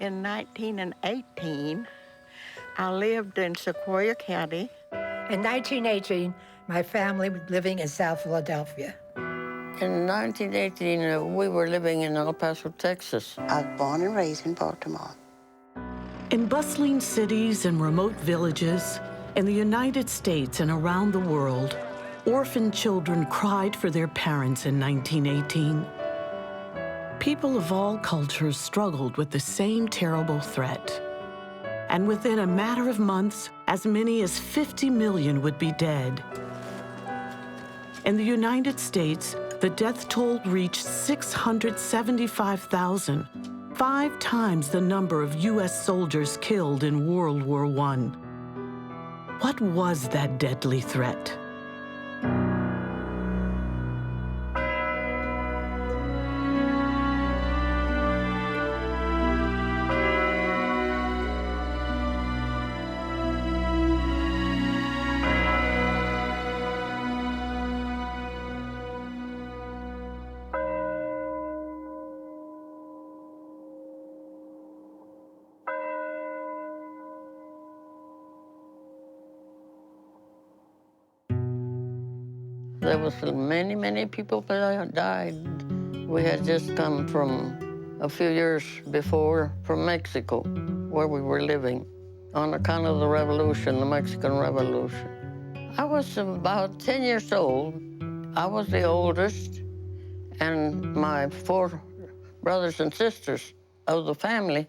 In 1918, I lived in Sequoia County. In 1918, my family was living in South Philadelphia. In 1918, we were living in El Paso, Texas. I was born and raised in Baltimore. In bustling cities and remote villages, in the United States and around the world, orphan children cried for their parents in 1918. People of all cultures struggled with the same terrible threat. And within a matter of months, as many as 50 million would be dead. In the United States, the death toll reached 675,000, 5 times the number of U.S. soldiers killed in World War I. What was that deadly threat? There was many, many people that died. We had just come from a few years before from Mexico, where we were living, on account of the revolution, the Mexican Revolution. I was about 10 years old. I was the oldest, and my 4 brothers and sisters of the family,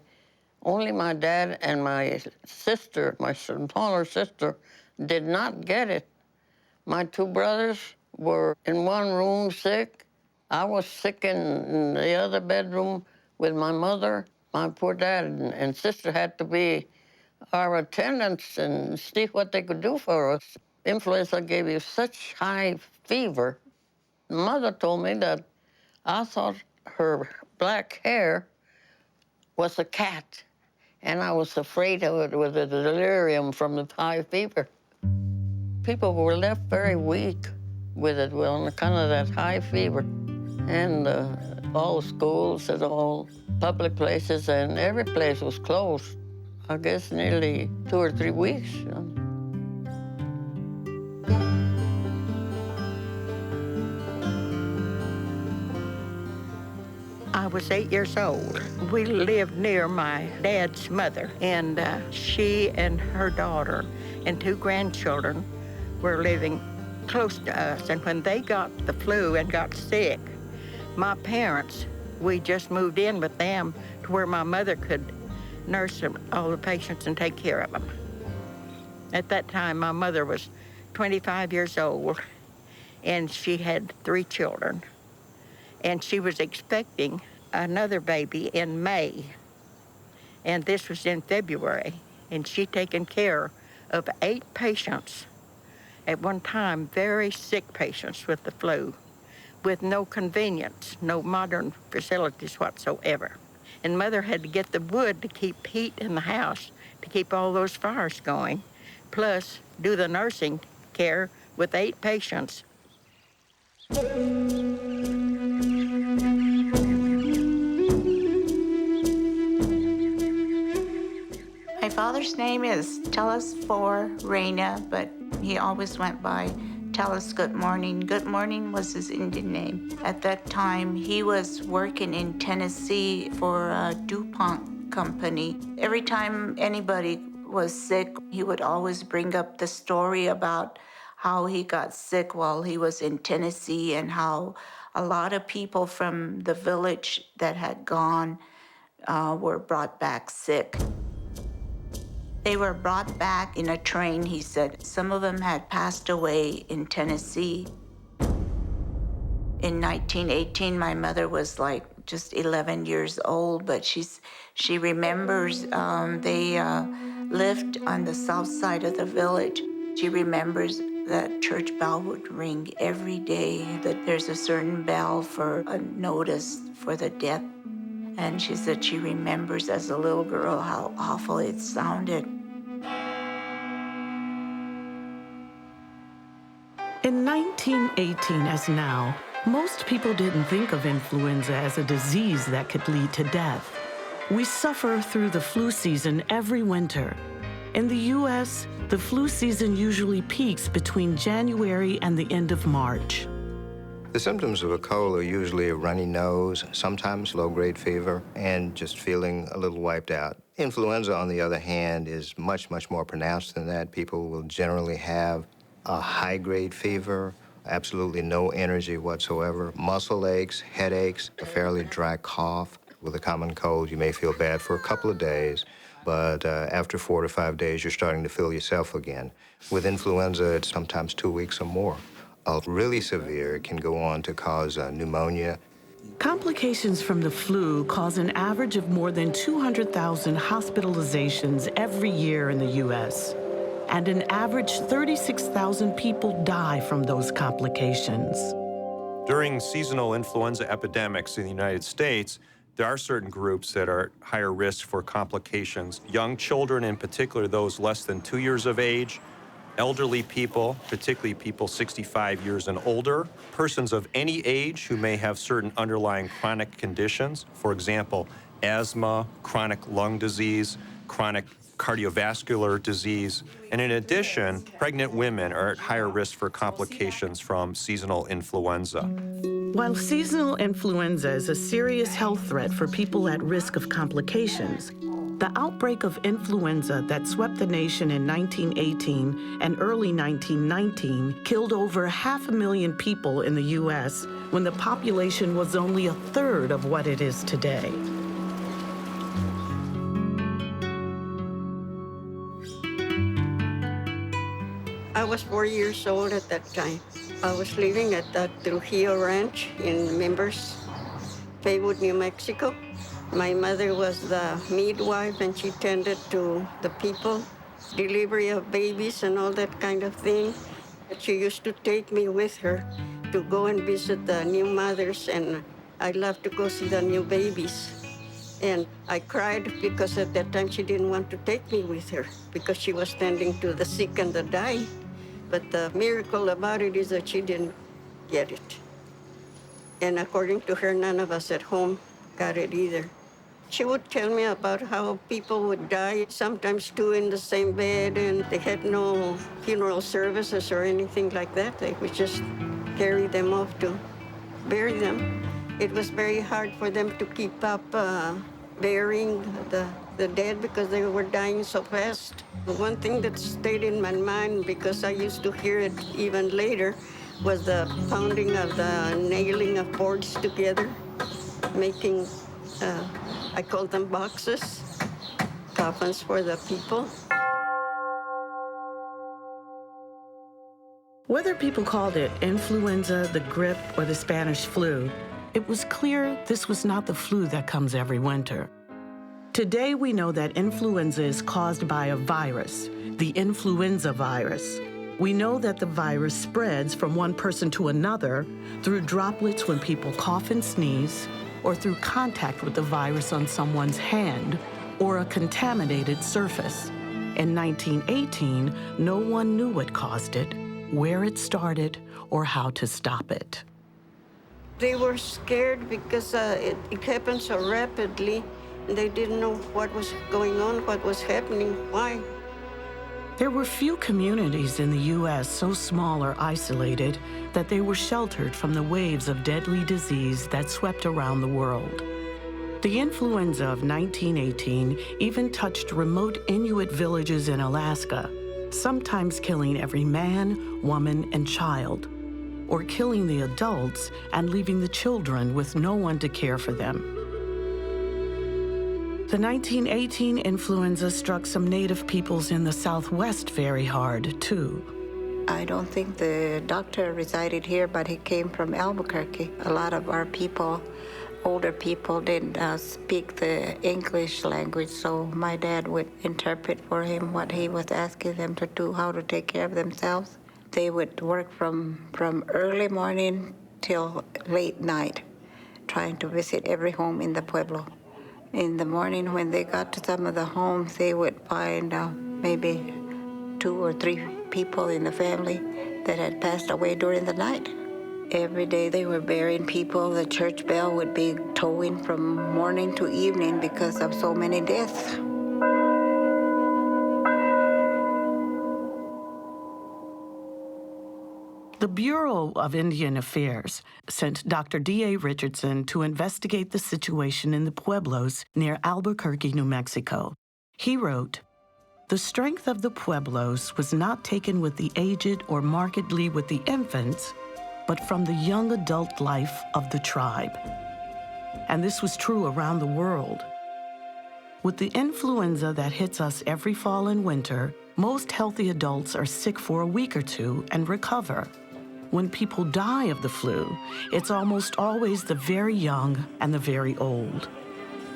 only my dad and my sister, my smaller sister, did not get it. My 2 brothers were in one room sick. I was sick in the other bedroom with my mother. My poor dad and sister had to be our attendants and see what they could do for us. Influenza gave you such high fever. Mother told me that I thought her black hair was a cat, and I was afraid of it with the delirium from the high fever. People were left very weak with it on account of that high fever. And all schools and all public places and every place was closed. I guess nearly 2 or 3 weeks. I was 8 years old. We lived near my dad's mother, and she and her daughter and 2 grandchildren were living close to us. And when they got the flu and got sick, my parents, we just moved in with them to where my mother could nurse all the patients and take care of them. At that time, my mother was 25 years old, and she had 3 children. And she was expecting another baby in May, and this was in February, and she'd taken care of 8 patients at one time, very sick patients with the flu, with no convenience, no modern facilities whatsoever. And Mother had to get the wood to keep heat in the house, to keep all those fires going, plus do the nursing care with 8 patients. My father's name is Tellus for Reina, but he always went by Tellus Good Morning. Good Morning was his Indian name. At that time, he was working in Tennessee for a DuPont company. Every time anybody was sick, he would always bring up the story about how he got sick while he was in Tennessee and how a lot of people from the village that had gone were brought back sick. They were brought back in a train, he said. Some of them had passed away in Tennessee. In 1918, my mother was like just 11 years old, but she remembers they lived on the south side of the village. She remembers that church bell would ring every day, that there's a certain bell for a notice for the death. And she said she remembers as a little girl how awful it sounded. In 1918, as now, most people didn't think of influenza as a disease that could lead to death. We suffer through the flu season every winter. In the U.S., the flu season usually peaks between January and the end of March. The symptoms of a cold are usually a runny nose, sometimes low-grade fever, and just feeling a little wiped out. Influenza, on the other hand, is much, much more pronounced than that. People will generally have a high-grade fever, absolutely no energy whatsoever, muscle aches, headaches, a fairly dry cough. With a common cold, you may feel bad for a couple of days, but after 4 to 5 days, you're starting to feel yourself again. With influenza, it's sometimes 2 weeks or more. Really severe can go on to cause pneumonia. Complications from the flu cause an average of more than 200,000 hospitalizations every year in the U.S., and an average 36,000 people die from those complications. During seasonal influenza epidemics in the United States, there are certain groups that are at higher risk for complications. Young children, in particular, those less than 2 years of age, elderly people, particularly people 65 years and older, persons of any age who may have certain underlying chronic conditions, for example, asthma, chronic lung disease, chronic cardiovascular disease, and in addition, pregnant women are at higher risk for complications from seasonal influenza. While seasonal influenza is a serious health threat for people at risk of complications, the outbreak of influenza that swept the nation in 1918 and early 1919 killed over 500,000 people in the U.S. when the population was only a third of what it is today. I was 4 years old at that time. I was living at the Trujillo Ranch in Members, Faywood, New Mexico. My mother was the midwife, and she tended to the people, delivery of babies and all that kind of thing. She used to take me with her to go and visit the new mothers, and I loved to go see the new babies. And I cried because at that time she didn't want to take me with her because she was tending to the sick and the dying. But the miracle about it is that she didn't get it. And according to her, none of us at home got it either. She would tell me about how people would die, sometimes two in the same bed, and they had no funeral services or anything like that. They would just carry them off to bury them. It was very hard for them to keep up burying the dead because they were dying so fast. The one thing that stayed in my mind, because I used to hear it even later, was the pounding of the nailing of boards together, making I call them boxes, coffins for the people. Whether people called it influenza, the grip, or the Spanish flu, it was clear this was not the flu that comes every winter. Today, we know that influenza is caused by a virus, the influenza virus. We know that the virus spreads from one person to another through droplets when people cough and sneeze, or through contact with the virus on someone's hand or a contaminated surface. In 1918, no one knew what caused it, where it started, or how to stop it. They were scared because it happened so rapidly. They didn't know what was going on, what was happening, why. There were few communities in the U.S. so small or isolated that they were sheltered from the waves of deadly disease that swept around the world. The influenza of 1918 even touched remote Inuit villages in Alaska, sometimes killing every man, woman, and child, or killing the adults and leaving the children with no one to care for them. The 1918 influenza struck some native peoples in the Southwest very hard, too. I don't think the doctor resided here, but he came from Albuquerque. A lot of our people, older people, didn't speak the English language, so my dad would interpret for him what he was asking them to do, how to take care of themselves. They would work from early morning till late night, trying to visit every home in the pueblo. In the morning, when they got to some of the homes, they would find maybe 2 or 3 people in the family that had passed away during the night. Every day they were burying people. The church bell would be tolling from morning to evening because of so many deaths. The Bureau of Indian Affairs sent Dr. D.A. Richardson to investigate the situation in the pueblos near Albuquerque, New Mexico. He wrote, "The strength of the pueblos was not taken with the aged or markedly with the infants, but from the young adult life of the tribe." And this was true around the world. With the influenza that hits us every fall and winter, most healthy adults are sick for a week or two and recover. When people die of the flu, it's almost always the very young and the very old.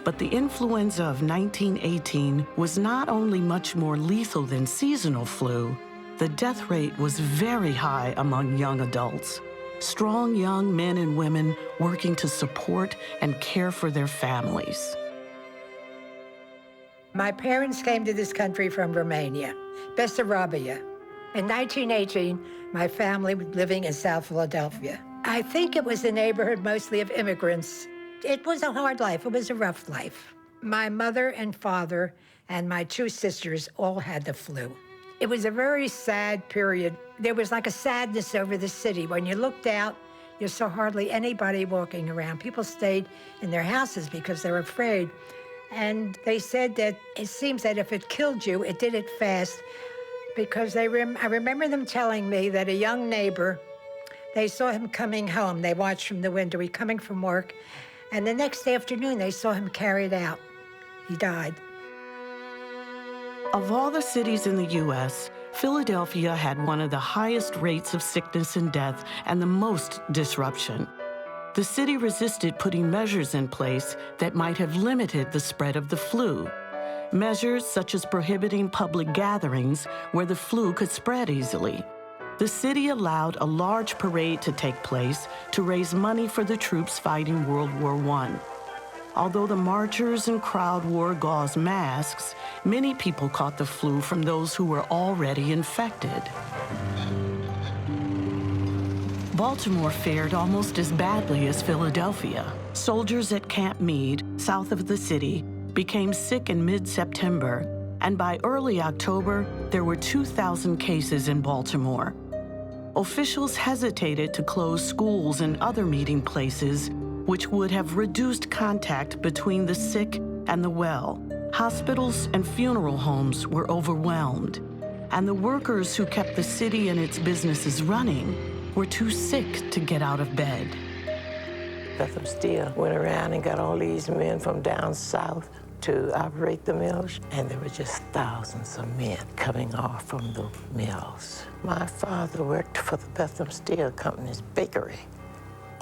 But the influenza of 1918 was not only much more lethal than seasonal flu, the death rate was very high among young adults. Strong young men and women working to support and care for their families. My parents came to this country from Romania, Bessarabia. In 1918, my family was living in South Philadelphia. I think it was a neighborhood mostly of immigrants. It was a hard life. It was a rough life. My mother and father and my two sisters all had the flu. It was a very sad period. There was like a sadness over the city. When you looked out, you saw hardly anybody walking around. People stayed in their houses because they were afraid. And they said that it seems that if it killed you, it did it fast. Because I remember them telling me that a young neighbor, they saw him coming home. They watched from the window, he coming from work. And the next afternoon, they saw him carried out. He died. Of all the cities in the U.S., Philadelphia had one of the highest rates of sickness and death and the most disruption. The city resisted putting measures in place that might have limited the spread of the flu. Measures such as prohibiting public gatherings where the flu could spread easily. The city allowed a large parade to take place to raise money for the troops fighting World War I. Although the marchers and crowd wore gauze masks, many people caught the flu from those who were already infected. Baltimore fared almost as badly as Philadelphia. Soldiers at Camp Meade, south of the city, became sick in mid-September, and by early October, there were 2,000 cases in Baltimore. Officials hesitated to close schools and other meeting places, which would have reduced contact between the sick and the well. Hospitals and funeral homes were overwhelmed, and the workers who kept the city and its businesses running were too sick to get out of bed. Bethlehem Steel went around and got all these men from down south to operate the mills, and there were just thousands of men coming off from the mills. My father worked for the Bethlehem Steel Company's bakery.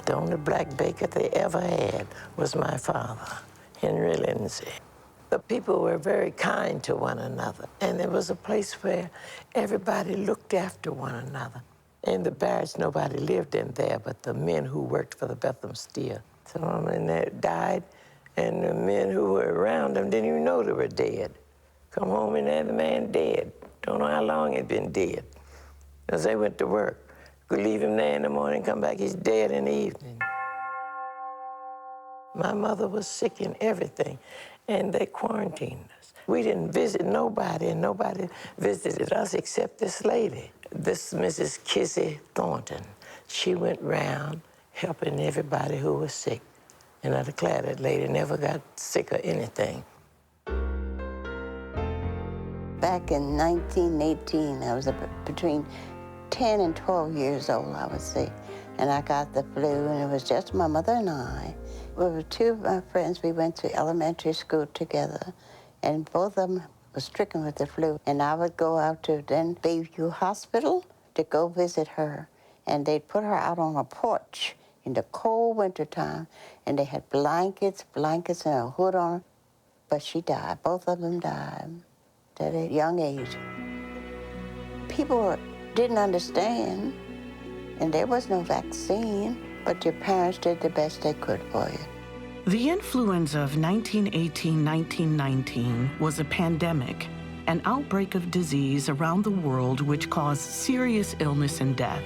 The only black baker they ever had was my father, Henry Lindsay. The people were very kind to one another, and there was a place where everybody looked after one another. In the barracks, nobody lived in there but the men who worked for the Bethlehem Steel. Some of them in there died, and the men who were around them didn't even know they were dead. Come home and had the man dead. Don't know how long he'd been dead. Because they went to work. Could leave him there in the morning, come back, he's dead in the evening. My mother was sick and everything, and they quarantined us. We didn't visit nobody, and nobody visited us except this lady. This Mrs. Kizzy Thornton. She went round helping everybody who was sick. And I declare that lady never got sick or anything. Back in 1918, I was between 10 and 12 years old, I would say. And I got the flu, and it was just my mother and I. We were two of my friends. We went to elementary school together, and both of them were stricken with the flu. And I would go out to then Bayview Hospital to go visit her. And they'd put her out on a porch in the cold winter time, and they had blankets and a hood on her. But she died. Both of them died at a young age. People didn't understand, and there was no vaccine, but your parents did the best they could for you. The influenza of 1918-1919 was a pandemic, an outbreak of disease around the world which caused serious illness and death.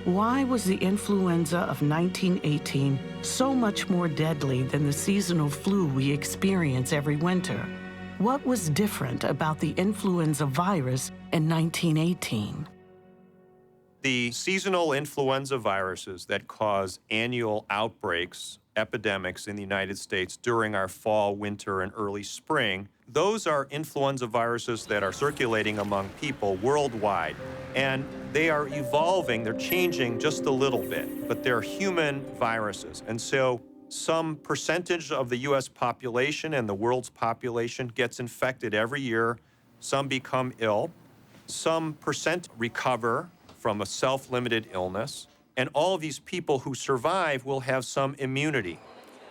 Why was the influenza of 1918 so much more deadly than the seasonal flu we experience every winter? What was different about the influenza virus in 1918? The seasonal influenza viruses that cause annual outbreaks, epidemics in the United States during our fall, winter, and early spring, those are influenza viruses that are circulating among people worldwide. And they are evolving, they're changing just a little bit, but they're human viruses. And so some percentage of the US population and the world's population gets infected every year. Some become ill. Some percent recover from a self-limited illness, and all of these people who survive will have some immunity.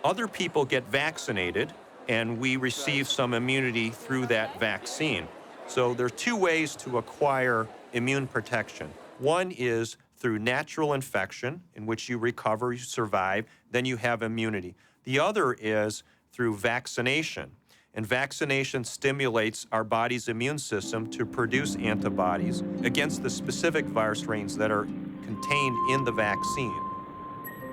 Other people get vaccinated, and we receive some immunity through that vaccine. So there are two ways to acquire immune protection. One is through natural infection, in which you recover, you survive, then you have immunity. The other is through vaccination. And vaccination stimulates our body's immune system to produce antibodies against the specific virus strains that are contained in the vaccine.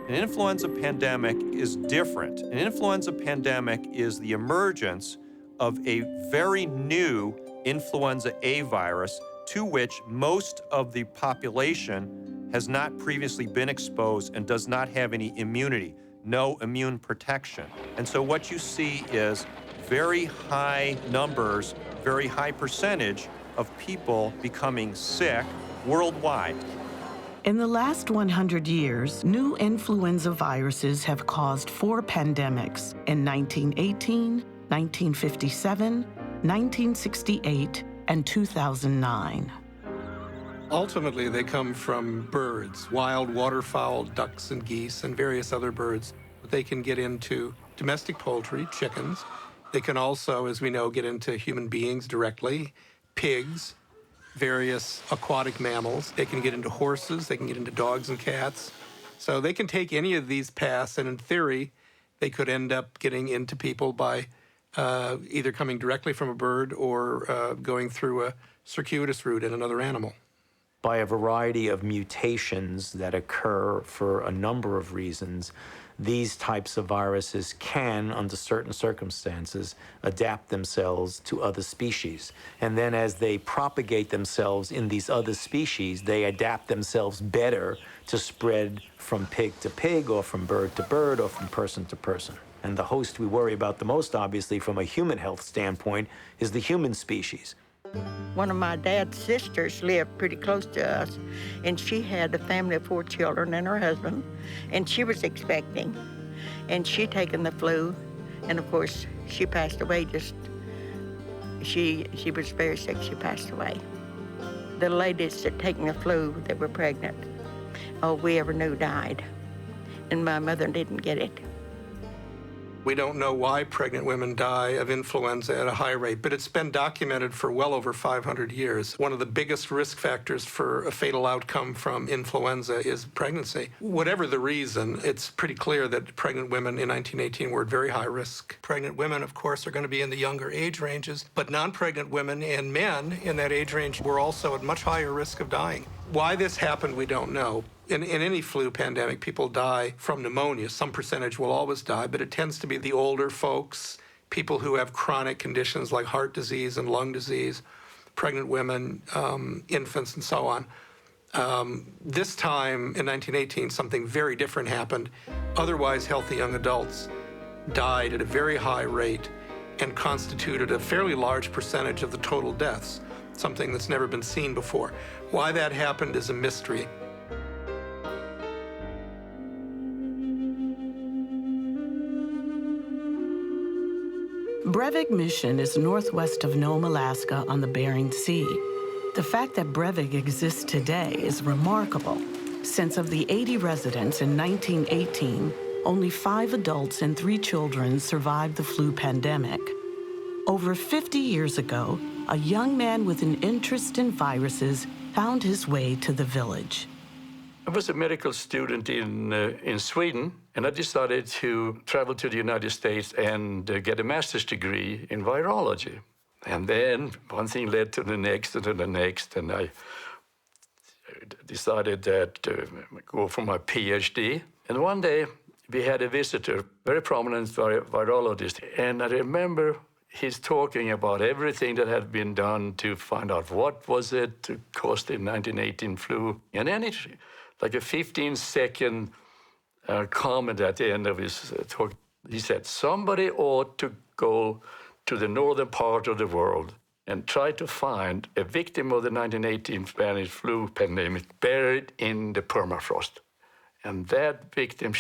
An influenza pandemic is different. An influenza pandemic is the emergence of a very new influenza A virus to which most of the population has not previously been exposed and does not have any immunity, no immune protection. And so what you see is very high numbers, very high percentage of people becoming sick worldwide. In the last 100 years, new influenza viruses have caused 4 pandemics in 1918, 1957, 1968, and 2009. Ultimately, they come from birds, wild waterfowl, ducks and geese, and various other birds. They can get into domestic poultry, chickens. They can also, as we know, get into human beings directly, pigs, various aquatic mammals. They can get into horses. They can get into dogs and cats. So they can take any of these paths, and in theory, they could end up getting into people by either coming directly from a bird or going through a circuitous route in another animal. By a variety of mutations that occur for a number of reasons, these types of viruses can, under certain circumstances, adapt themselves to other species. And then as they propagate themselves in these other species, they adapt themselves better to spread from pig to pig, or from bird to bird, or from person to person. And the host we worry about the most, obviously, from a human health standpoint, is the human species. One of my dad's sisters lived pretty close to us, and she had a family of 4 children and her husband, and she was expecting, and she taken the flu, and of course, she passed away she was very sick, she passed away. The ladies that taken the flu that were pregnant, all we ever knew died, and my mother didn't get it. We don't know why pregnant women die of influenza at a high rate, but it's been documented for well over 500 years. One of the biggest risk factors for a fatal outcome from influenza is pregnancy. Whatever the reason, it's pretty clear that pregnant women in 1918 were at very high risk. Pregnant women, of course, are going to be in the younger age ranges, but non-pregnant women and men in that age range were also at much higher risk of dying. Why this happened, we don't know. In any flu pandemic, people die from pneumonia. Some percentage will always die, but it tends to be the older folks, people who have chronic conditions like heart disease and lung disease, pregnant women, infants, and so on. This time in 1918, something very different happened. Otherwise healthy young adults died at a very high rate and constituted a fairly large percentage of the total deaths, something that's never been seen before. Why that happened is a mystery. Brevik Mission is northwest of Nome, Alaska, on the Bering Sea. The fact that Brevik exists today is remarkable, since of the 80 residents in 1918, only 5 adults and 3 children survived the flu pandemic. Over 50 years ago, a young man with an interest in viruses found his way to the village. I was a medical student in Sweden, and I decided to travel to the United States and get a master's degree in virology. And then one thing led to the next and to the next, and I decided that go for my PhD. And one day we had a visitor, very prominent virologist, and I remember he's talking about everything that had been done to find out what was it caused the 1918 flu. And then it's like a 15-second comment at the end of his talk. He said, somebody ought to go to the northern part of the world and try to find a victim of the 1918 Spanish flu pandemic buried in the permafrost. And that victim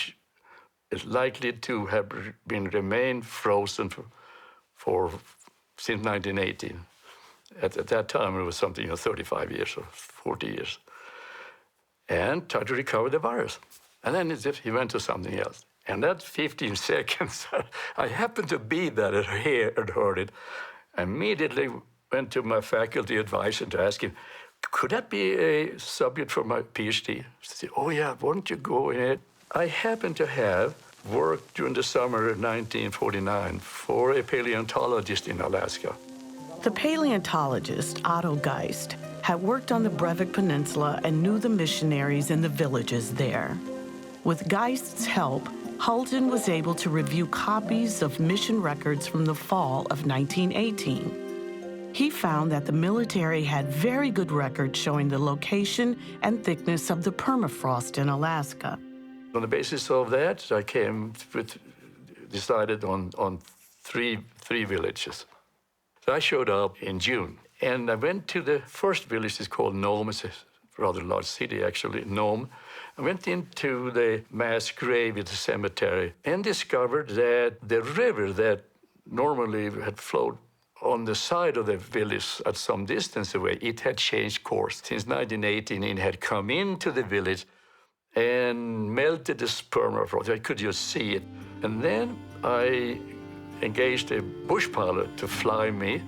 is likely to have remained frozen since 1918. At that time, it was something 35 years or 40 years. And try to recover the virus. And then he went to something else. And that 15 seconds, I happened to be there and heard it. I immediately went to my faculty advisor to ask him, could that be a subject for my PhD? He said, oh yeah, why don't you go ahead? I happened to have worked during the summer of 1949 for a paleontologist in Alaska. The paleontologist, Otto Geist, had worked on the Breivik Peninsula and knew the missionaries in the villages there. With Geist's help, Hulton was able to review copies of mission records from the fall of 1918. He found that the military had very good records showing the location and thickness of the permafrost in Alaska. On the basis of that, I decided on three villages. So I showed up in June, and I went to the first village. It's called Nome. It's a rather large city, actually, Nome. I went into the mass grave at the cemetery and discovered that the river that normally had flowed on the side of the village at some distance away, it had changed course. Since 1918, it had come into the village and melted the permafrost. I could just see it. And then I engaged a bush pilot to fly me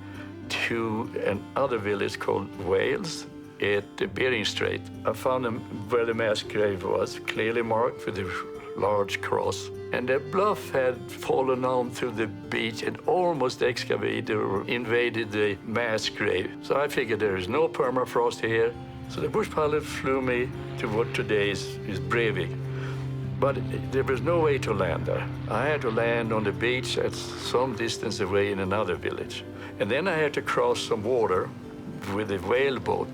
to another village called Wales at the Bering Strait. I found where the mass grave was, clearly marked with a large cross. And the bluff had fallen onto the beach and almost excavated or invaded the mass grave. So I figured there is no permafrost here. So the bush pilot flew me to what today is Breivik. But there was no way to land there. I had to land on the beach at some distance away in another village. And then I had to cross some water with a whaleboat.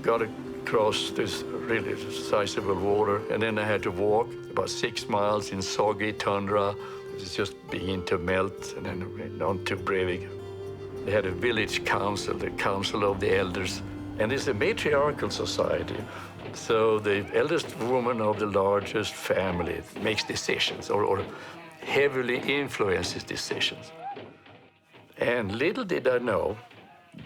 Got across this really sizable water, and then I had to walk about 6 miles in soggy tundra. It was just beginning to melt, and then went on to Breivik. They had a village council, the Council of the Elders, and it's a matriarchal society. So the eldest woman of the largest family makes decisions or heavily influences decisions. And little did I know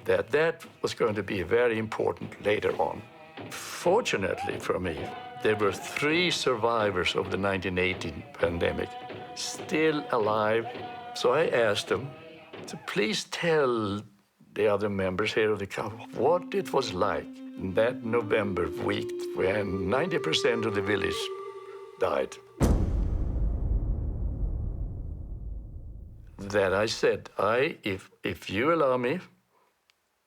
that was going to be very important later on. Fortunately for me, there were 3 survivors of the 1918 pandemic still alive. So I asked them to please tell the other members here of the council what it was like in that November week when 90% of the village died. That I said, if you allow me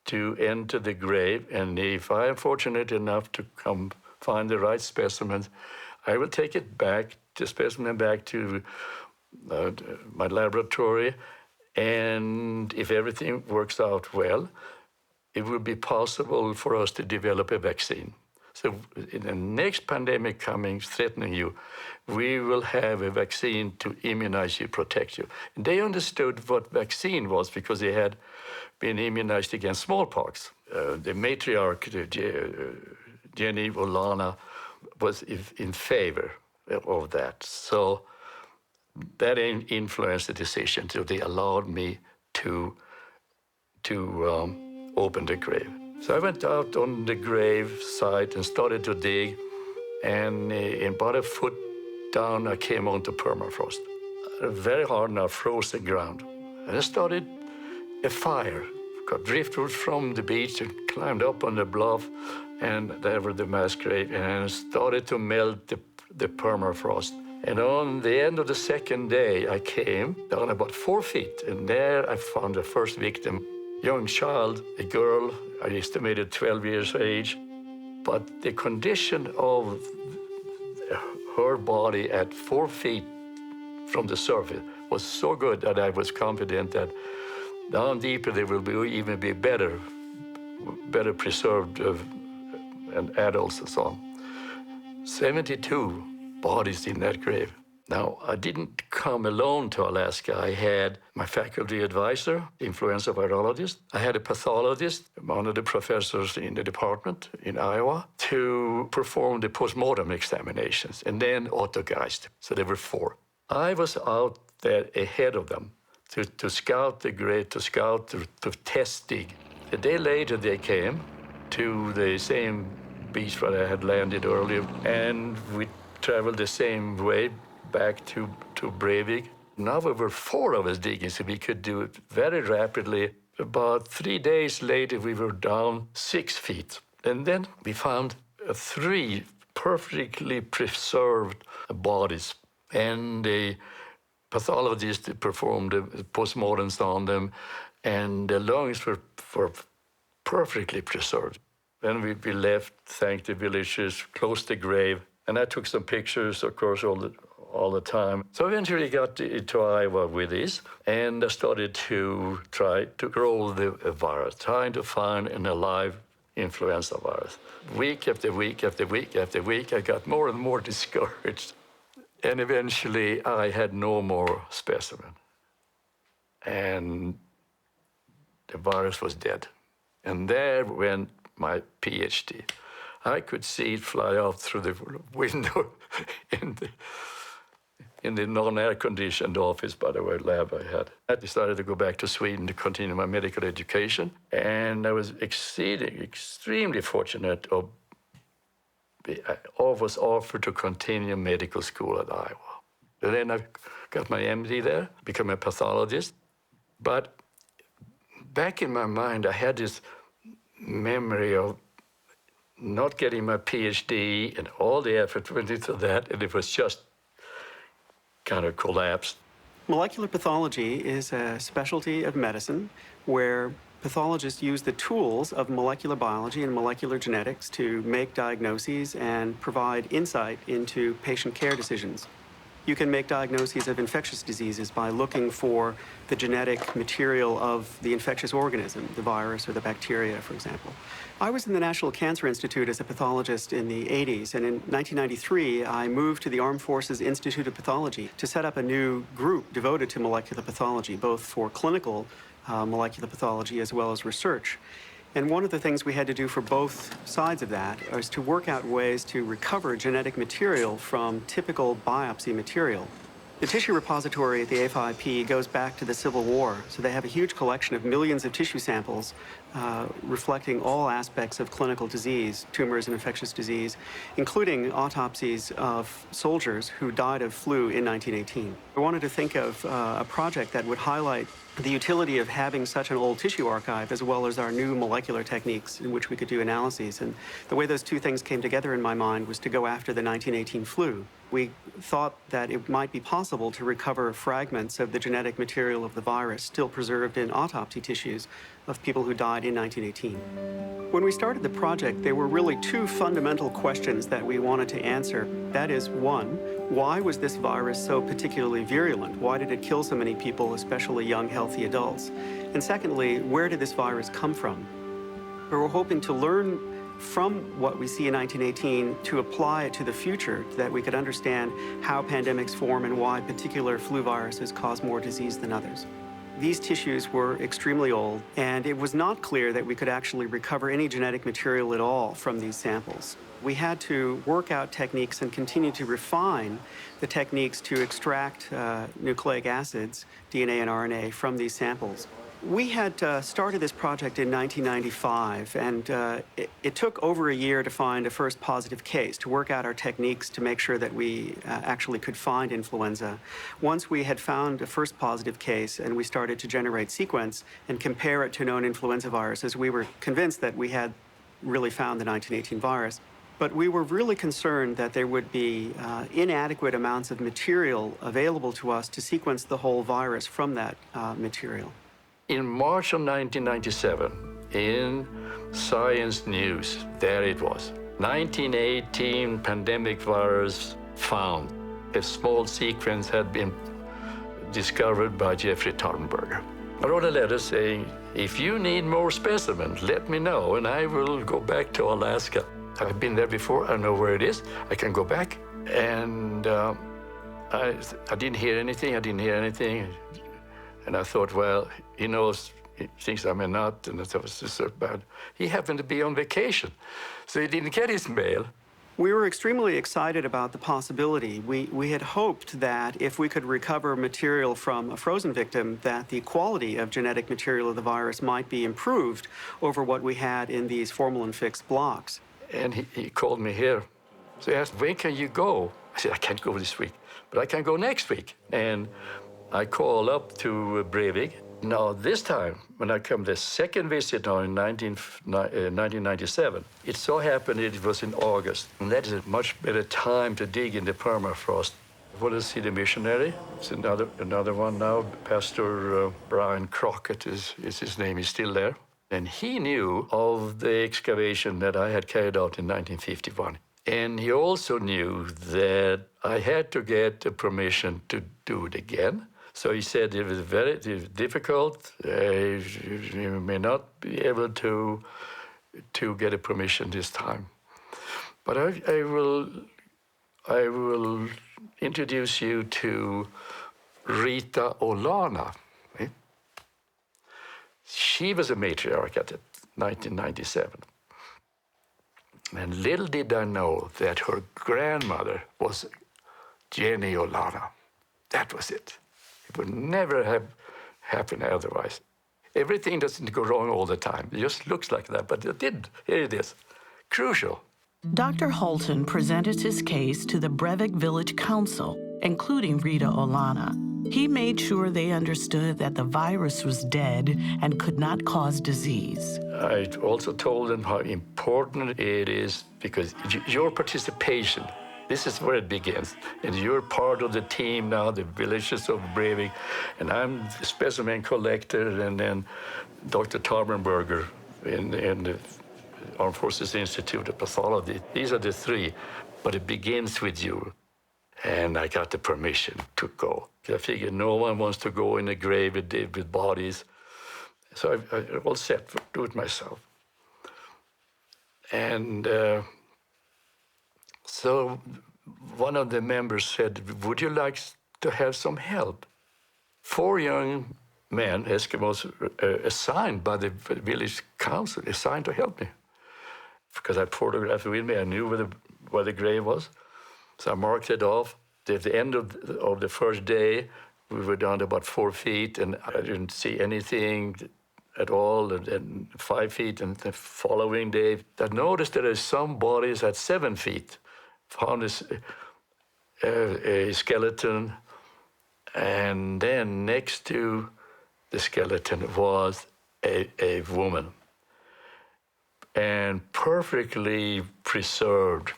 to enter the grave, and if I am fortunate enough to come find the right specimen, I will take it back, the specimen back to my laboratory, and if everything works out well, it will be possible for us to develop a vaccine. So in the next pandemic coming, threatening you, we will have a vaccine to immunize you, protect you. And they understood what vaccine was because they had been immunized against smallpox. The matriarch, Jenny Olana, was in favor of that. So that influenced the decision. So they allowed me to open the grave. So I went out on the grave site and started to dig, and in about a foot down, I came onto permafrost. Very hard now, frozen ground. And I started a fire. Got driftwood from the beach and climbed up on the bluff, and there were the mass grave, and started to melt the permafrost. And on the end of the second day, I came down about 4 feet, and there I found the first victim. Young child, a girl, I estimated 12 years of age, But the condition of her body at 4 feet from the surface was so good that I was confident that down deeper there will even be better preserved and adults and so on. 72 bodies in that grave. Now, I didn't come alone to Alaska. I had my faculty advisor, the influenza virologist. I had a pathologist, one of the professors in the department in Iowa, to perform the postmortem examinations, and then autogeist. So there were 4. I was out there ahead of them to scout the grave, to test dig. A day later, they came to the same beach where I had landed earlier, and we traveled the same way back to Breivik. Now there were 4 of us digging, so we could do it very rapidly. About 3 days later, we were down 6 feet. And then we found 3 perfectly preserved bodies. And the pathologist performed postmortems on them, and the lungs were perfectly preserved. Then we left, thanked the villagers, closed the grave, and I took some pictures, of course, all the time. So eventually got to Iowa with this, and I started to try to grow the virus, trying to find an alive influenza virus. Week after week after week after week, I got more and more discouraged. And eventually, I had no more specimen. And the virus was dead. And there went my PhD. I could see it fly out through the window in the non-air-conditioned office, by the way, lab I had. I decided to go back to Sweden to continue my medical education, and I was extremely fortunate. I was offered to continue medical school at Iowa. And then I got my MD there, became a pathologist. But back in my mind, I had this memory of not getting my PhD, and all the effort went into that, and it was just kind of collapsed. Molecular pathology is a specialty of medicine where pathologists use the tools of molecular biology and molecular genetics to make diagnoses and provide insight into patient care decisions. You can make diagnoses of infectious diseases by looking for the genetic material of the infectious organism, the virus or the bacteria, for example. I was in the National Cancer Institute as a pathologist in the 80s, and in 1993, I moved to the Armed Forces Institute of Pathology to set up a new group devoted to molecular pathology, both for clinical molecular pathology as well as research. And one of the things we had to do for both sides of that is to work out ways to recover genetic material from typical biopsy material. The tissue repository at the AFIP goes back to the Civil War, so they have a huge collection of millions of tissue samples reflecting all aspects of clinical disease, tumors and infectious disease, including autopsies of soldiers who died of flu in 1918. I wanted to think of a project that would highlight the utility of having such an old tissue archive as well as our new molecular techniques in which we could do analyses. And the way those two things came together in my mind was to go after the 1918 flu. We thought that it might be possible to recover fragments of the genetic material of the virus still preserved in autopsy tissues of people who died in 1918. When we started the project, there were really 2 fundamental questions that we wanted to answer. That is, 1, why was this virus so particularly virulent? Why did it kill so many people, especially young, healthy adults? And secondly, where did this virus come from? We were hoping to learn from what we see in 1918 to apply it to the future so that we could understand how pandemics form and why particular flu viruses cause more disease than others. These tissues were extremely old, and it was not clear that we could actually recover any genetic material at all from these samples. We had to work out techniques and continue to refine the techniques to extract nucleic acids, DNA and RNA, from these samples. We had started this project in 1995, and it took over a year to find a first positive case, to work out our techniques to make sure that we actually could find influenza. Once we had found a first positive case and we started to generate sequence and compare it to known influenza viruses, we were convinced that we had really found the 1918 virus. But we were really concerned that there would be inadequate amounts of material available to us to sequence the whole virus from that material. In March of 1997, in Science News, there it was. 1918 pandemic virus found. A small sequence had been discovered by Jeffrey Tarnberger. I wrote a letter saying, if you need more specimens, let me know, and I will go back to Alaska. I've been there before, I know where it is, I can go back. And I didn't hear anything, And I thought, well, he knows, he thinks I'm a nut, and that was just so bad. He happened to be on vacation, so he didn't get his mail. We were extremely excited about the possibility. We had hoped that if we could recover material from a frozen victim, that the quality of genetic material of the virus might be improved over what we had in these formalin-fixed blocks. And he called me here. So he asked, when can you go? I said, I can't go this week, but I can go next week. And I called up to Breivik. Now, this time, when I come the second visit now in 1997, it so happened it was in August. And that is a much better time to dig in the permafrost. I want to see the missionary. It's another one now. Pastor Brian Crockett is his name. He's still there. And he knew of the excavation that I had carried out in 1951. And he also knew that I had to get the permission to do it again. So he said it was very difficult. You may not be able to get a permission this time. But I will introduce you to Rita Olana. Eh? She was a matriarch at 1997. And little did I know that her grandmother was Jenny Olana. That was it. It would never have happened otherwise. Everything doesn't go wrong all the time. It just looks like that, but it did. Here it is. Crucial. Dr. Holton presented his case to the Breivik Village Council, including Rita Olana. He made sure they understood that the virus was dead and could not cause disease. I also told them how important it is because your participation, this is where it begins. And you're part of the team now, the villages of Breivik, and I'm the specimen collector, and then Dr. Tarnberger in the Armed Forces Institute of Pathology. These are the three, but it begins with you. And I got the permission to go. I figured no one wants to go in a grave with bodies. So I all set to do it myself. And so one of the members said, would you like to have some help? 4 young men, Eskimos, assigned by the village council, assigned to help me. Because I photographed it with me, I knew where the grave was. So I marked it off. At the end of the first day, we were down to about 4 feet, and I didn't see anything at all. And 5 feet, and the following day, I noticed that there's some bodies at 7 feet. Found a skeleton, and then next to the skeleton was a woman, and perfectly preserved.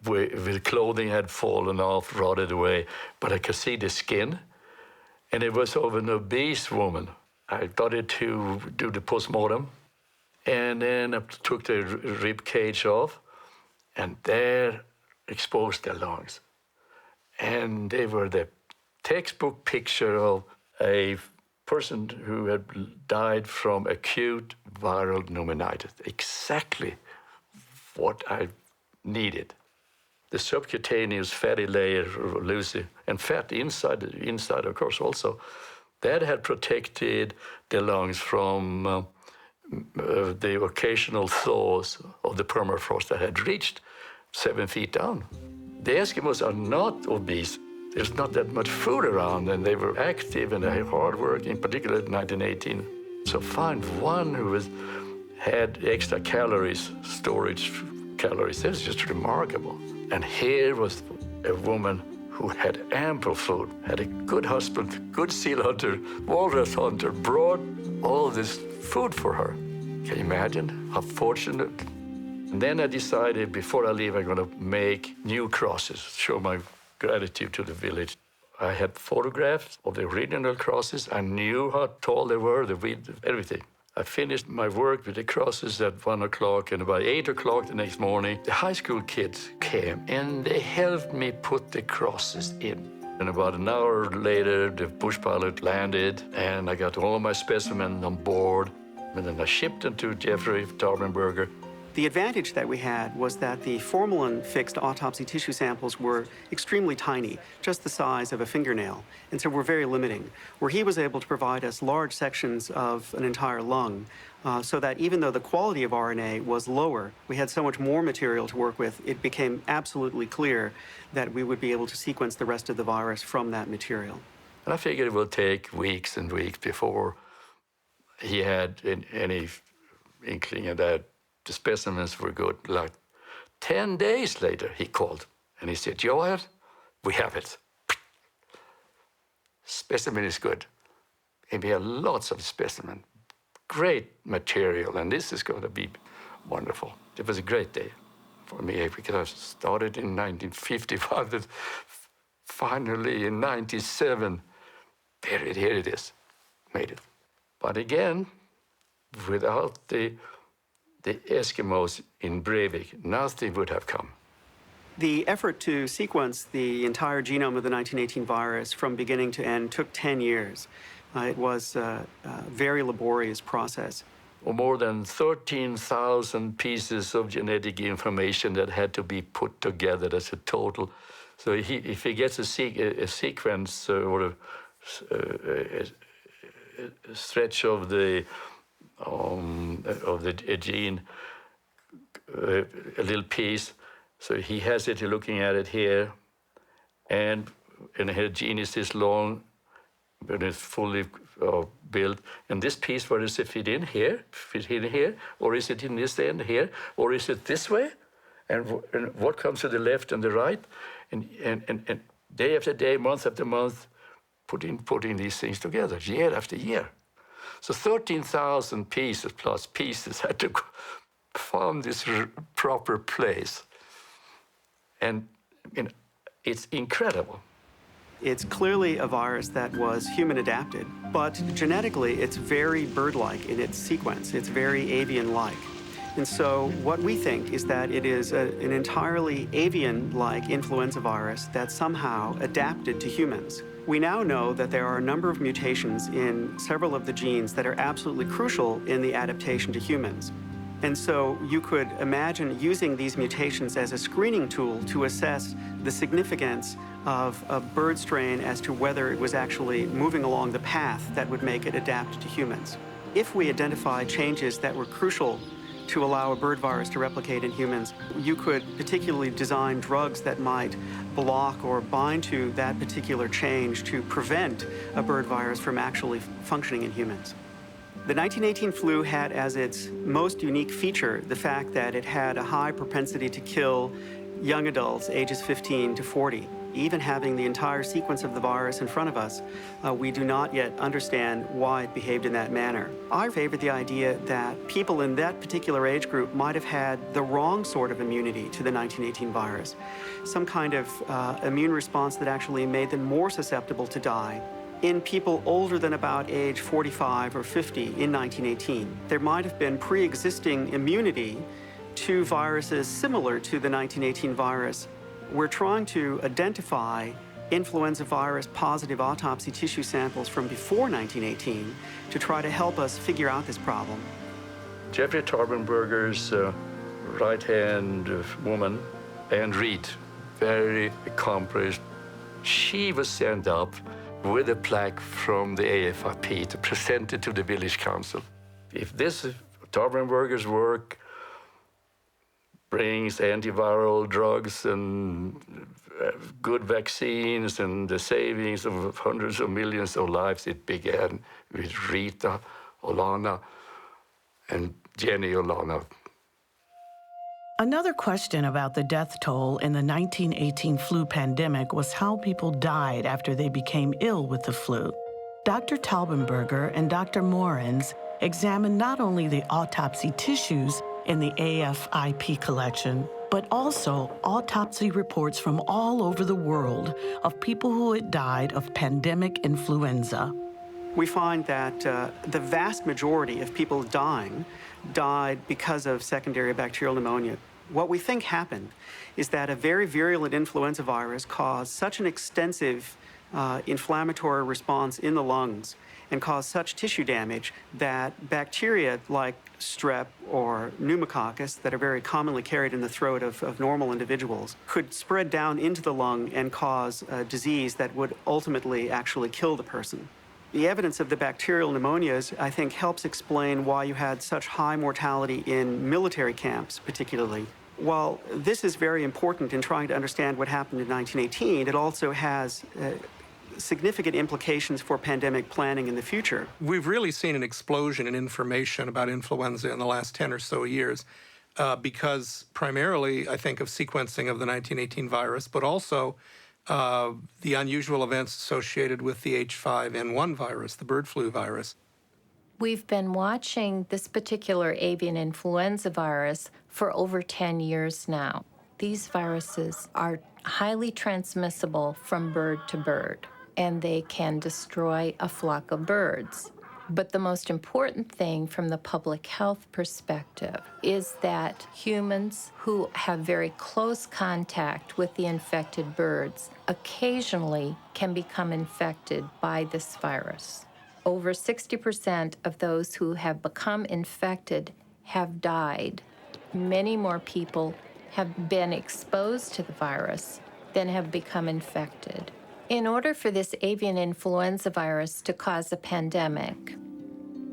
With clothing had fallen off, rotted away, but I could see the skin, and it was of an obese woman. I started to do the postmortem, and then I took the rib cage off, and there exposed the lungs. And they were the textbook picture of a person who had died from acute viral pneumonitis, exactly what I needed. The subcutaneous fatty layer, Lucy, and fat inside, of course, also, that had protected the lungs from the occasional thaws of the permafrost that had reached 7 feet down. The Eskimos are not obese. There's not that much food around, and they were active and they had hard work, in particular in 1918. So find one who had extra calories, storage calories. That's just remarkable. And here was a woman who had ample food, had a good husband, good seal hunter, walrus hunter, brought all this food for her. Can you imagine how fortunate? And then I decided before I leave, I'm going to make new crosses, show my gratitude to the village. I had photographs of the original crosses. I knew how tall they were, the width, everything. I finished my work with the crosses at 1 o'clock, and about 8 o'clock the next morning, the high school kids came and they helped me put the crosses in. And about an hour later, the bush pilot landed, and I got all my specimens on board. And then I shipped them to Jeffrey Tarpenberger. The advantage that we had was that the formalin-fixed autopsy tissue samples were extremely tiny, just the size of a fingernail, and so were very limiting, where he was able to provide us large sections of an entire lung, so that even though the quality of RNA was lower, we had so much more material to work with, it became absolutely clear that we would be able to sequence the rest of the virus from that material. And I figured it would take weeks and weeks before he had any inkling of that the specimens were good. Like 10 days later, he called and he said, Joel, we have it. Specimen is good. And we have lots of specimen. Great material, and this is going to be wonderful. It was a great day for me because I started in 1955, and finally in 97, here it is, made it. But again, without the Eskimos in Breivik, nothing would have come. The effort to sequence the entire genome of the 1918 virus from beginning to end took 10 years. It was a very laborious process. Or more than 13,000 pieces of genetic information that had to be put together as a total. So if he gets a sequence or a stretch of the gene, a little piece. So he has it, looking at it here, and her gene is this long, when it's fully built. And this piece, where does it fit in here? Fit in here? Or is it in this end here? Or is it this way? And what comes to the left and the right? And day after day, month after month, putting these things together, year after year. So 13,000 pieces plus pieces had to form this proper place. And it's incredible. It's clearly a virus that was human adapted, but genetically it's very bird-like in its sequence. It's very avian-like. And so what we think is that it is an entirely avian-like influenza virus that somehow adapted to humans. We now know that there are a number of mutations in several of the genes that are absolutely crucial in the adaptation to humans. And so you could imagine using these mutations as a screening tool to assess the significance of a bird strain as to whether it was actually moving along the path that would make it adapt to humans. If we identify changes that were crucial to allow a bird virus to replicate in humans, you could particularly design drugs that might block or bind to that particular change to prevent a bird virus from actually functioning in humans. The 1918 flu had as its most unique feature the fact that it had a high propensity to kill young adults ages 15 to 40. Even having the entire sequence of the virus in front of us, we do not yet understand why it behaved in that manner. I favored the idea that people in that particular age group might have had the wrong sort of immunity to the 1918 virus, some kind of immune response that actually made them more susceptible to die. In people older than about age 45 or 50 in 1918, there might have been pre-existing immunity to viruses similar to the 1918 virus. We're trying to identify influenza virus positive autopsy tissue samples from before 1918 to try to help us figure out this problem. Jeffrey Tarpenberger's right-hand woman, Anne Reed, very accomplished. She was sent up with a plaque from the AFIP to present it to the village council. If this Tarpenberger's work brings antiviral drugs and good vaccines and the savings of hundreds of millions of lives, it began with Rita, Olana, and Jenny Olana. Another question about the death toll in the 1918 flu pandemic was how people died after they became ill with the flu. Dr. Taubenberger and Dr. Morens examined not only the autopsy tissues in the AFIP collection, but also autopsy reports from all over the world of people who had died of pandemic influenza. we find that the vast majority of people dying died because of secondary bacterial pneumonia. What we think happened is that a very virulent influenza virus caused such an extensive inflammatory response in the lungs and caused such tissue damage that bacteria like strep or pneumococcus that are very commonly carried in the throat of normal individuals could spread down into the lung and cause a disease that would ultimately actually kill the person. The evidence of the bacterial pneumonias, I think, helps explain why you had such high mortality in military camps, particularly. While this is very important in trying to understand what happened in 1918, it also has significant implications for pandemic planning in the future. We've really seen an explosion in information about influenza in the last 10 or so years because primarily, I think, of sequencing of the 1918 virus, but also the unusual events associated with the H5N1 virus, the bird flu virus. We've been watching this particular avian influenza virus for over 10 years now. These viruses are highly transmissible from bird to bird, and they can destroy a flock of birds. But the most important thing from the public health perspective is that humans who have very close contact with the infected birds occasionally can become infected by this virus. Over 60% of those who have become infected have died. Many more people have been exposed to the virus than have become infected. In order for this avian influenza virus to cause a pandemic,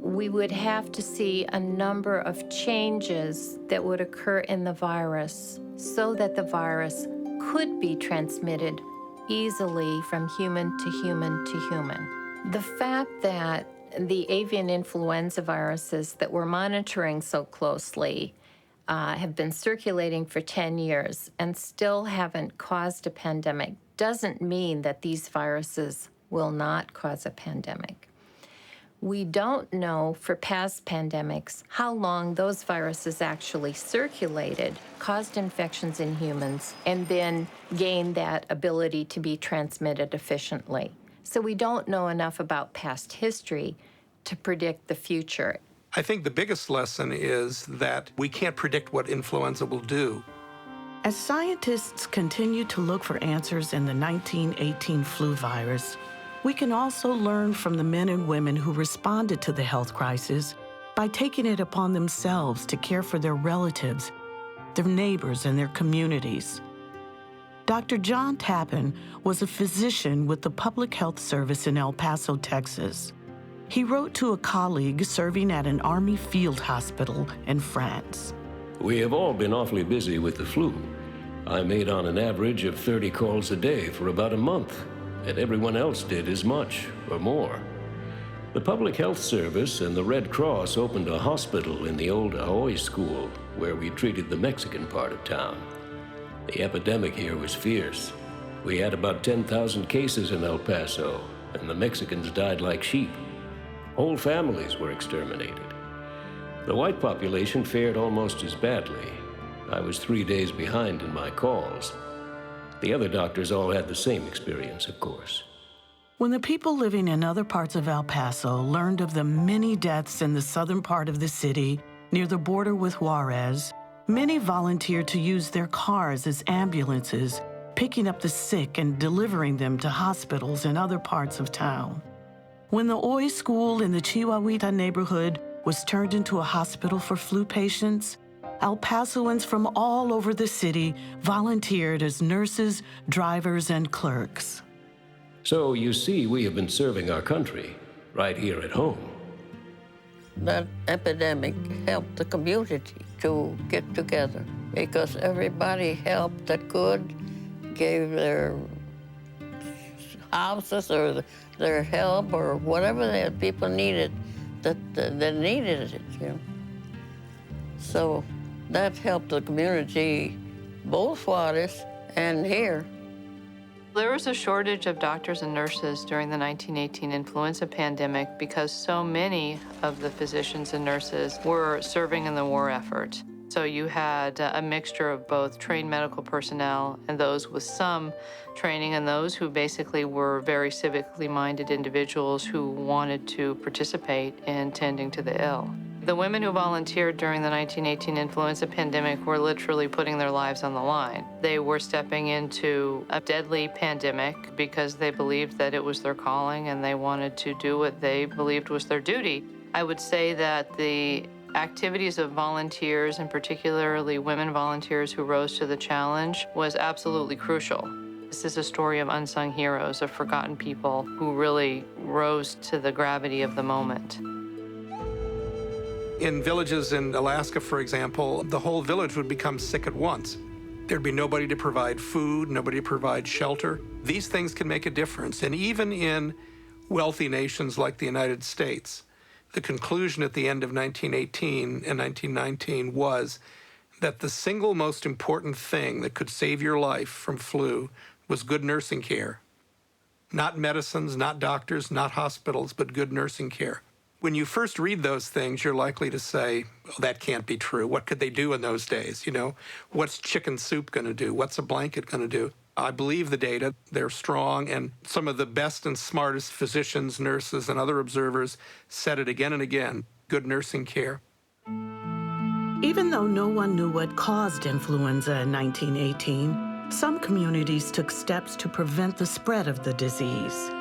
we would have to see a number of changes that would occur in the virus so that the virus could be transmitted easily from human to human to human. The fact that the avian influenza viruses that we're monitoring so closely have been circulating for 10 years and still haven't caused a pandemic doesn't mean that these viruses will not cause a pandemic. We don't know for past pandemics how long those viruses actually circulated, caused infections in humans, and then gained that ability to be transmitted efficiently. So we don't know enough about past history to predict the future. I think the biggest lesson is that we can't predict what influenza will do. As scientists continue to look for answers in the 1918 flu virus, we can also learn from the men and women who responded to the health crisis by taking it upon themselves to care for their relatives, their neighbors, and their communities. Dr. John Tappan was a physician with the Public Health Service in El Paso, Texas. He wrote to a colleague serving at an Army field hospital in France. We have all been awfully busy with the flu. I made on an average of 30 calls a day for about a month, and everyone else did as much or more. The Public Health Service and the Red Cross opened a hospital in the old Ahoy School, where we treated the Mexican part of town. The epidemic here was fierce. We had about 10,000 cases in El Paso, and the Mexicans died like sheep. Whole families were exterminated. The white population fared almost as badly. I was 3 days behind in my calls. The other doctors all had the same experience, of course. When the people living in other parts of El Paso learned of the many deaths in the southern part of the city near the border with Juarez, many volunteered to use their cars as ambulances, picking up the sick and delivering them to hospitals in other parts of town. When the Hoy School in the Chihuahuita neighborhood was turned into a hospital for flu patients, El Pasoans from all over the city volunteered as nurses, drivers, and clerks. So you see, we have been serving our country right here at home. That epidemic helped the community to get together because everybody helped that could, gave their houses or their help or whatever the people needed that needed it, you know. So that helped the community, both Juarez and here. There was a shortage of doctors and nurses during the 1918 influenza pandemic because so many of the physicians and nurses were serving in the war effort. So you had a mixture of both trained medical personnel and those with some training, and those who basically were very civically minded individuals who wanted to participate in tending to the ill. The women who volunteered during the 1918 influenza pandemic were literally putting their lives on the line. They were stepping into a deadly pandemic because they believed that it was their calling and they wanted to do what they believed was their duty. I would say that the activities of volunteers, and particularly women volunteers who rose to the challenge, was absolutely crucial. This is a story of unsung heroes, of forgotten people who really rose to the gravity of the moment. In villages in Alaska, for example, the whole village would become sick at once. There'd be nobody to provide food, nobody to provide shelter. These things can make a difference. And even in wealthy nations like the United States, the conclusion at the end of 1918 and 1919 was that the single most important thing that could save your life from flu was good nursing care. Not medicines, not doctors, not hospitals, but good nursing care. When you first read those things, you're likely to say, oh, that can't be true. What could they do in those days? You know, what's chicken soup going to do? What's a blanket going to do? I believe the data, they're strong, and some of the best and smartest physicians, nurses, and other observers said it again and again, good nursing care. Even though no one knew what caused influenza in 1918, some communities took steps to prevent the spread of the disease.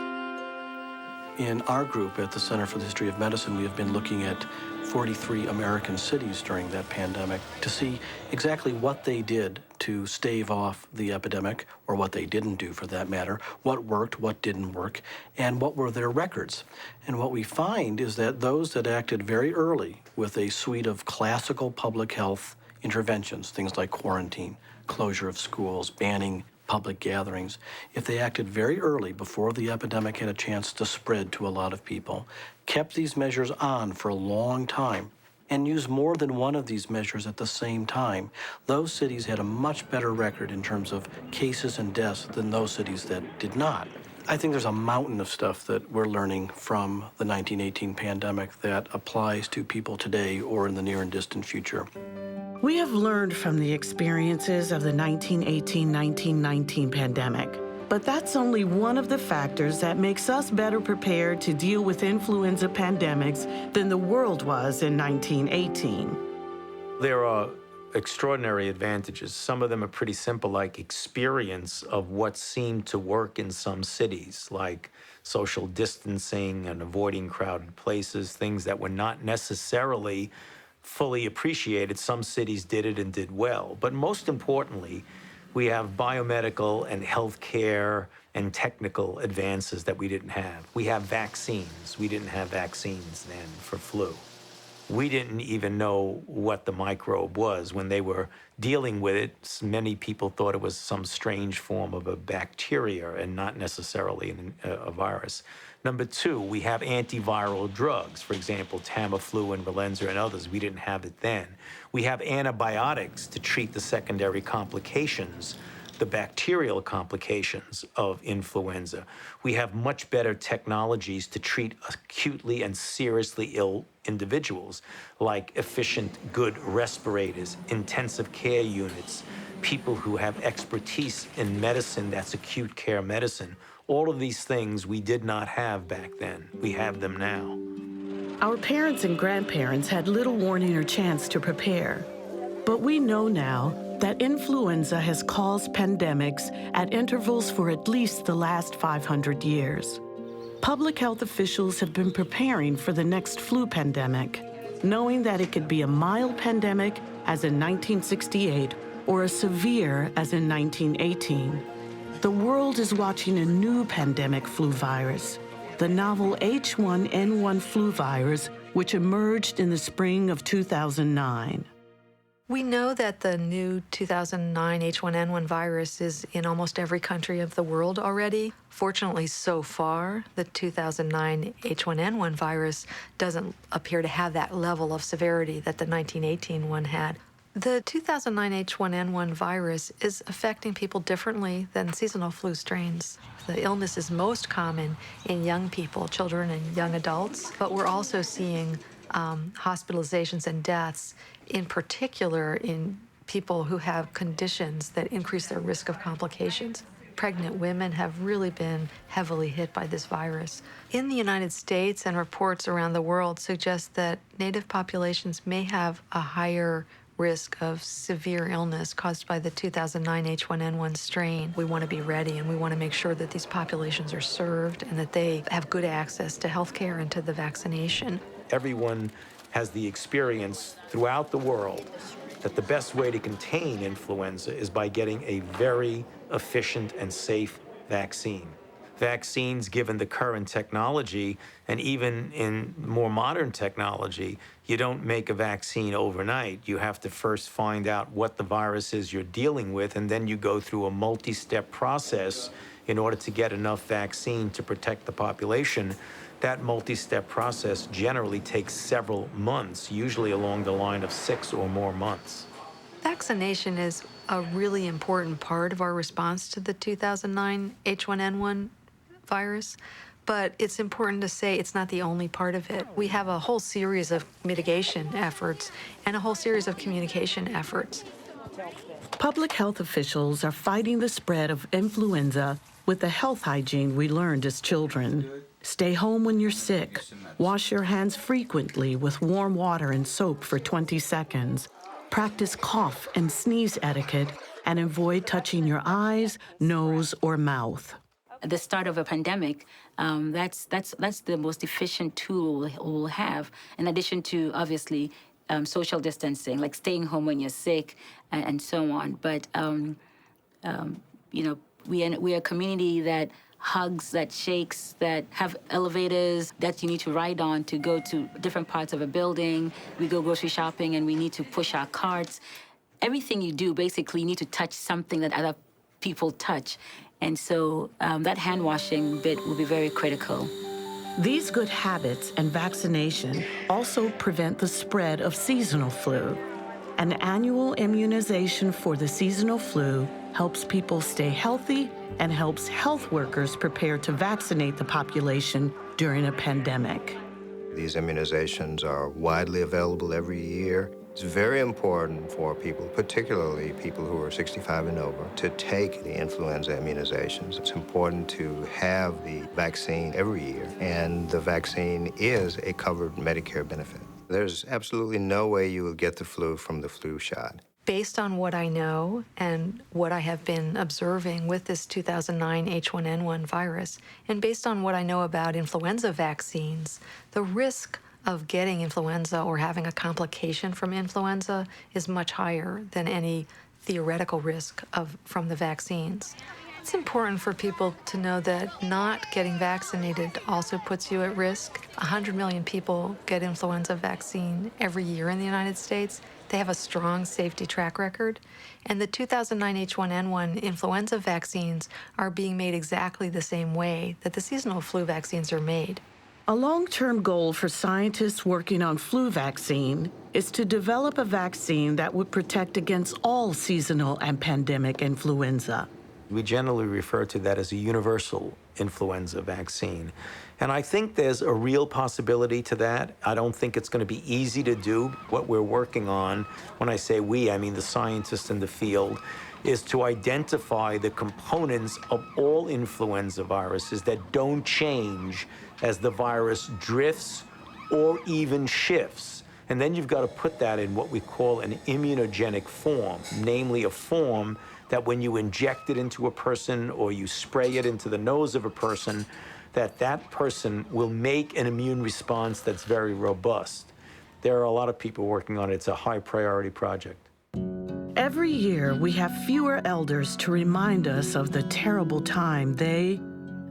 In our group at the Center for the History of Medicine, we have been looking at 43 American cities during that pandemic to see exactly what they did to stave off the epidemic, or what they didn't do for that matter, what worked, what didn't work, and what were their records. And what we find is that those that acted very early with a suite of classical public health interventions, things like quarantine, closure of schools, banning public gatherings, if they acted very early before the epidemic had a chance to spread to a lot of people, kept these measures on for a long time, and used more than one of these measures at the same time, those cities had a much better record in terms of cases and deaths than those cities that did not. I think there's a mountain of stuff that we're learning from the 1918 pandemic that applies to people today or in the near and distant future. We have learned from the experiences of the 1918-1919 pandemic, but that's only one of the factors that makes us better prepared to deal with influenza pandemics than the world was in 1918. There are extraordinary advantages. Some of them are pretty simple, like experience of what seemed to work in some cities, like social distancing and avoiding crowded places, things that were not necessarily fully appreciated. Some cities did it and did well. But most importantly, we have biomedical and healthcare and technical advances that we didn't have. We have vaccines. We didn't have vaccines then for flu. We didn't even know what the microbe was. When they were dealing with it, many people thought it was some strange form of a bacteria and not necessarily a virus. Number two, we have antiviral drugs, for example, Tamiflu and Relenza and others. We didn't have it then. We have antibiotics to treat the secondary complications, the bacterial complications of influenza. We have much better technologies to treat acutely and seriously ill individuals, like efficient, good respirators, intensive care units, people who have expertise in medicine that's acute care medicine. All of these things we did not have back then. We have them now. Our parents and grandparents had little warning or chance to prepare. But we know now that influenza has caused pandemics at intervals for at least the last 500 years. Public health officials have been preparing for the next flu pandemic, knowing that it could be a mild pandemic, as in 1968, or a severe, as in 1918. The world is watching a new pandemic flu virus, the novel H1N1 flu virus, which emerged in the spring of 2009. We know that the new 2009 H1N1 virus is in almost every country of the world already. Fortunately, so far, the 2009 H1N1 virus doesn't appear to have that level of severity that the 1918 one had. The 2009 H1N1 virus is affecting people differently than seasonal flu strains. The illness is most common in young people, children and young adults, but we're also seeing hospitalizations and deaths, in particular in people who have conditions that increase their risk of complications. Pregnant women have really been heavily hit by this virus. In the United States, and reports around the world suggest that Native populations may have a higher risk of severe illness caused by the 2009 H1N1 strain. We want to be ready, and we want to make sure that these populations are served and that they have good access to health care and to the vaccination. Everyone has the experience throughout the world that the best way to contain influenza is by getting a very efficient and safe vaccine. Vaccines, given the current technology, and even in more modern technology, you don't make a vaccine overnight. You have to first find out what the virus is you're dealing with, and then you go through a multi-step process in order to get enough vaccine to protect the population. That multi-step process generally takes several months, usually along the line of 6 or more months. Vaccination is a really important part of our response to the 2009 H1N1 virus, but it's important to say it's not the only part of it. We have a whole series of mitigation efforts and a whole series of communication efforts. Public health officials are fighting the spread of influenza with the health hygiene we learned as children. Stay home when you're sick. Wash your hands frequently with warm water and soap for 20 seconds. Practice cough and sneeze etiquette and avoid touching your eyes, nose, or mouth. At the start of a pandemic, that's the most efficient tool we'll have, in addition to, obviously, social distancing, like staying home when you're sick and so on. But, you know, we're a community that hugs, that shakes, that have elevators that you need to ride on to go to different parts of a building. We go grocery shopping and we need to push our carts. Everything you do, basically, you need to touch something that other people touch. And so that hand washing bit will be very critical. These good habits and vaccination also prevent the spread of seasonal flu. An annual immunization for the seasonal flu helps people stay healthy and helps health workers prepare to vaccinate the population during a pandemic. These immunizations are widely available every year. It's very important for people, particularly people who are 65 and over, to take the influenza immunizations. It's important to have the vaccine every year, and the vaccine is a covered Medicare benefit. There's absolutely no way you will get the flu from the flu shot. Based on what I know and what I have been observing with this 2009 H1N1 virus, and based on what I know about influenza vaccines, the risk of getting influenza or having a complication from influenza is much higher than any theoretical risk from the vaccines. It's important for people to know that not getting vaccinated also puts you at risk. 100 million people get influenza vaccine every year in the United States. They have a strong safety track record. And the 2009 H1N1 influenza vaccines are being made exactly the same way that the seasonal flu vaccines are made. A long-term goal for scientists working on flu vaccine is to develop a vaccine that would protect against all seasonal and pandemic influenza. We generally refer to that as a universal influenza vaccine. And I think there's a real possibility to that. I don't think it's going to be easy to do. What we're working on, when I say we, I mean the scientists in the field, is to identify the components of all influenza viruses that don't change as the virus drifts or even shifts. And then you've got to put that in what we call an immunogenic form, namely a form that when you inject it into a person or you spray it into the nose of a person, that person will make an immune response that's very robust. There are a lot of people working on it. It's a high priority project. Every year, we have fewer elders to remind us of the terrible time they,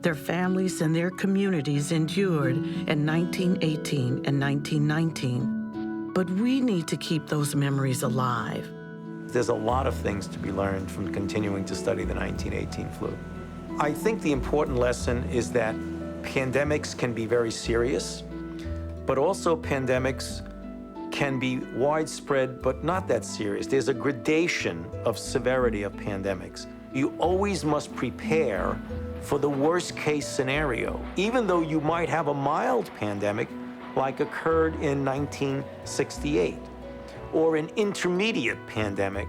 their families, and their communities endured in 1918 and 1919. But we need to keep those memories alive. There's a lot of things to be learned from continuing to study the 1918 flu. I think the important lesson is that pandemics can be very serious, but also pandemics can be widespread but not that serious. There's a gradation of severity of pandemics. You always must prepare for the worst case scenario. Even though you might have a mild pandemic, like occurred in 1968, or an intermediate pandemic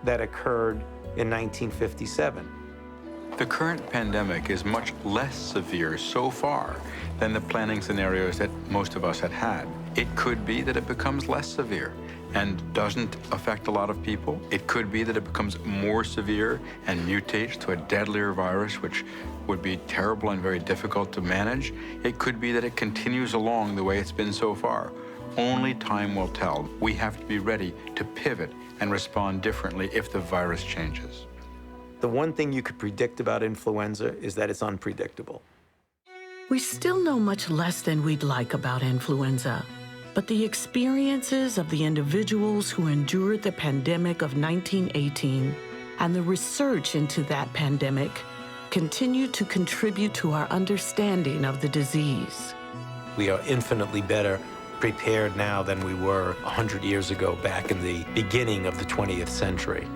that occurred in 1957. The current pandemic is much less severe so far than the planning scenarios that most of us had had. It could be that it becomes less severe and doesn't affect a lot of people. It could be that it becomes more severe and mutates to a deadlier virus, which would be terrible and very difficult to manage. It could be that it continues along the way it's been so far. Only time will tell. We have to be ready to pivot and respond differently if the virus changes. The one thing you could predict about influenza is that it's unpredictable. We still know much less than we'd like about influenza, but the experiences of the individuals who endured the pandemic of 1918 and the research into that pandemic continue to contribute to our understanding of the disease. We are infinitely better prepared now than we were 100 years ago, back in the beginning of the 20th century.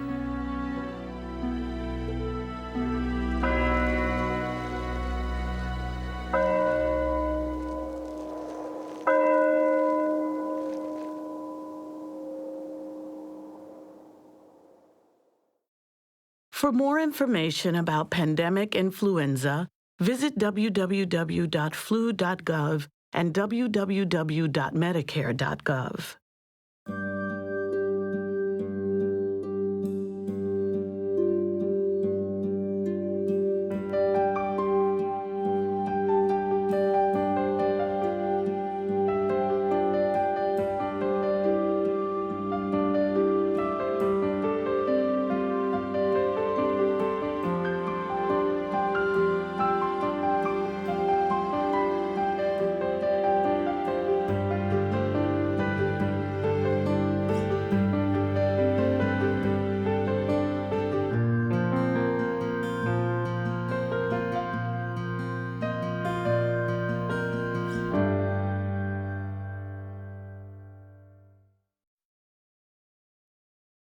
For more information about pandemic influenza, visit www.flu.gov and www.medicare.gov.